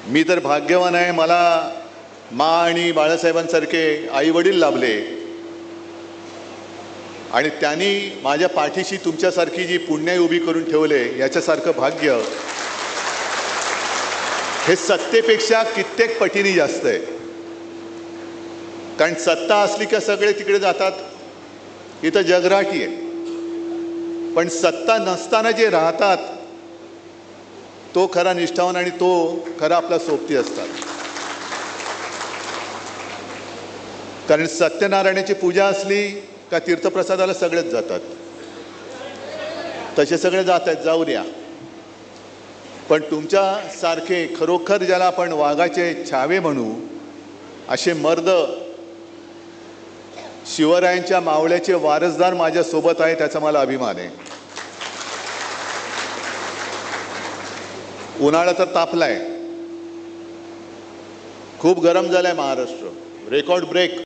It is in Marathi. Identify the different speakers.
Speaker 1: मी तर भाग्यवान आहे, मला मा आणि बाळासाहेबांसारखे आई वडील लाभले आणि त्यांनी माझ्या पाठीशी तुमच्यासारखी जी पुण्याई उभी करून ठेवले, याच्यासारखं भाग्य हे सत्तेपेक्षा कित्येक पटीने जास्त आहे. कारण सत्ता असली का सगळे तिकडे जातात, इथं जगराटी आहे. पण सत्ता नसताना जे राहतात तो खरा निष्ठावान आणि तो खरा आपला सोबती असतात. कारण सत्यनारायणाची पूजा असली का तीर्थप्रसादाला सगळेच जातात, तसे सगळे जात आहेत, जाऊ द्या. पण तुमच्यासारखे खरोखर ज्याला आपण वाघाचे छावे म्हणू असे मर्द शिवरायांच्या मावळ्याचे वारसदार माझ्यासोबत आहे, त्याचा मला अभिमान आहे. उन्हाळा तर तापलाय, खूप गरम झालाय महाराष्ट्र, रेकॉर्ड ब्रेक.